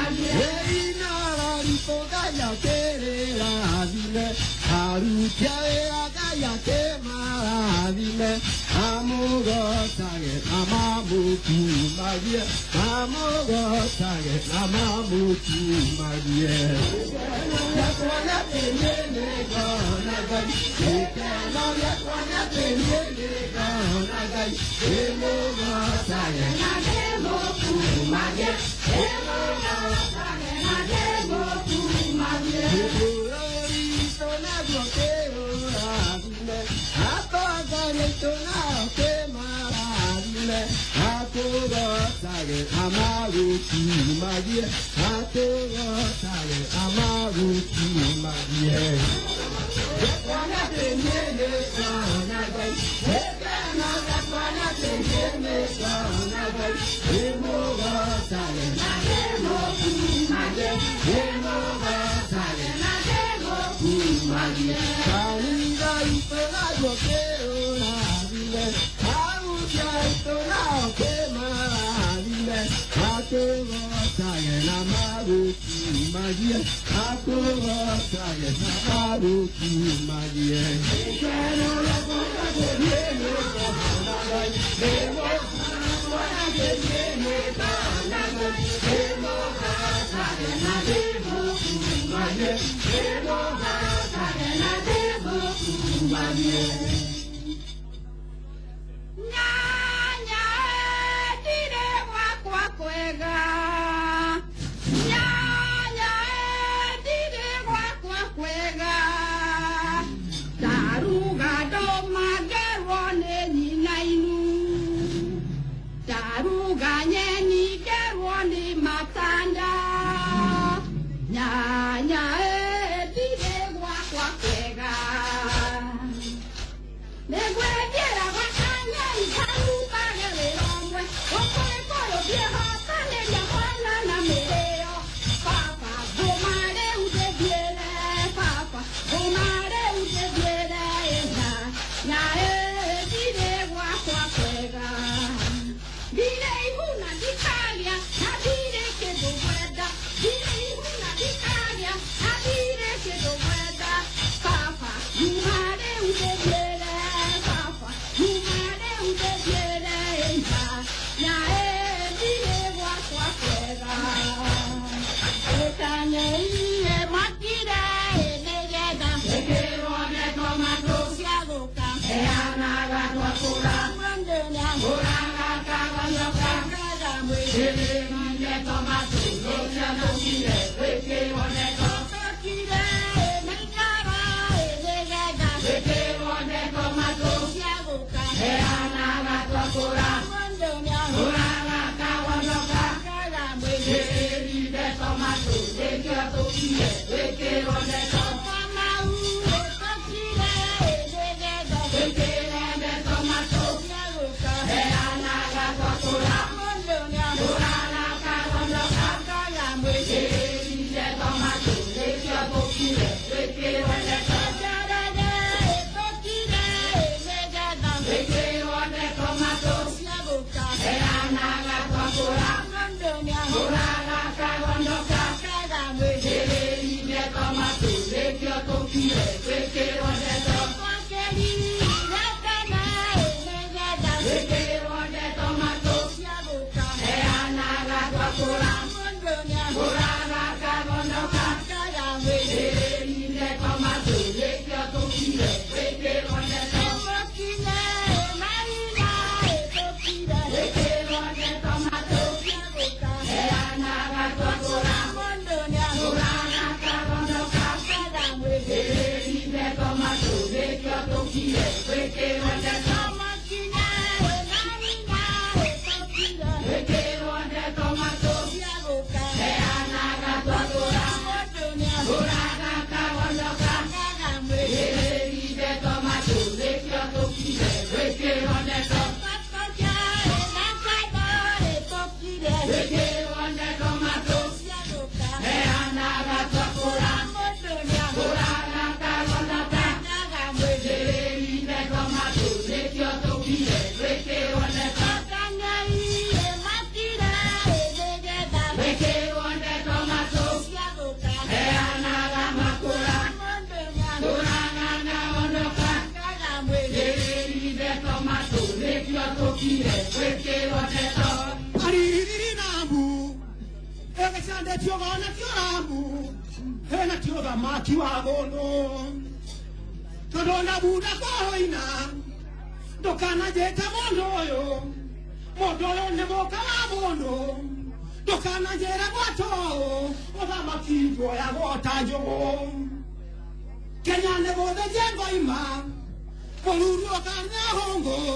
Hey, na ripo gaya kere adile, haru kya gaya ke maradile, amogo sage amamuku magie, amogo sage amamuku magie. Yakwana tenye gana gai, yakwana yakwana tenye gana gai, amogo sage amamuku magie, amogo sage amamuku magie. Amaruki magie, amaruki magie. Yakwana tenye kana gai, yakwana tenye kana gai, emoga sale, emoku magie, emoga sale, emoku magie. Kaniga ipela jokero na vile, aruja itola okema. Akogo saye namaruki magie, akogo saye namaruki magie. Kano la kona tenye kanagai, demo kona tenye kanagai, demo saye namaruki magie, demo saye namaruki magie. tiogona tioramu hena tioga maki wa bono todona buda koina dokana jeta mondoyo mondoyo ne boka wa bono dokana jera boto oda maki ya bota jogo Kenya ne bode jengo ima poluru kana hongo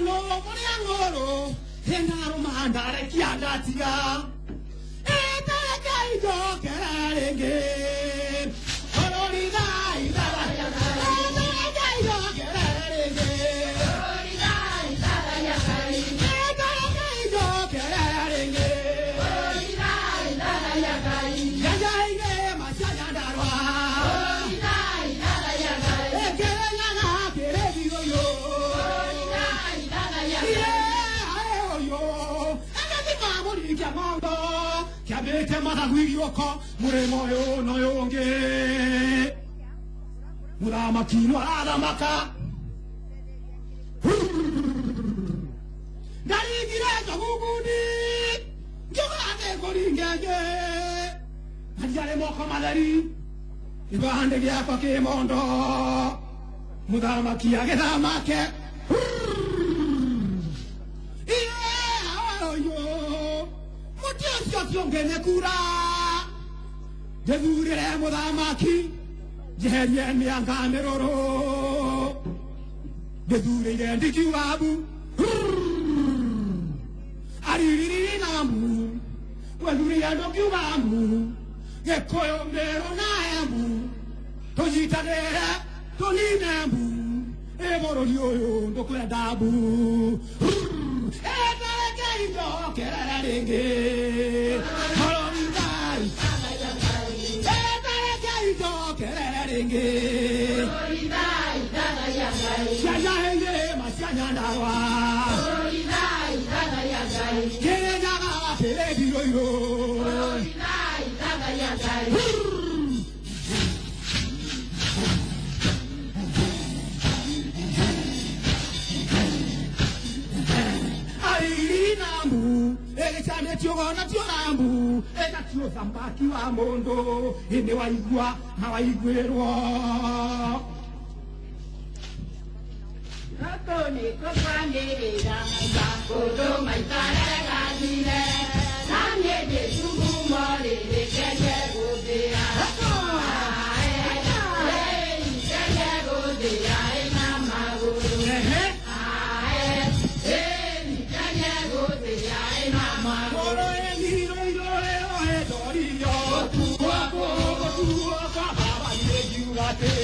no mori angoro hena mandare kianda tiga Kiabete madaguirioko muremoyo no yonge murama kino aramaka Dari girejo gugudi jogane goringege Anjare moko madari ibande gya kwa kemondo murama kiage damake Yongene kura Devure modamaki Jeherien mi angameroro Devure yendi kiwabu Ariri namu Weluri yendo kiwamu Gekoyo mero naemu Tojita dere Toni nemu Eboro yoyo ndokwe dabu Ebere kererenge Holondai Ebere kererenge Holondai Shaya henge masyanya ndawa Holondai Kenya gawa pele biroyo Holondai Chane tiogona tiorambu Eka tio zambaki wa mondo Ine waigua na waiguerwa Kako ni kokwanirira Koto maitare gazile Namye de sugu morire Kenge godea Kenge godea Ena maguru Ate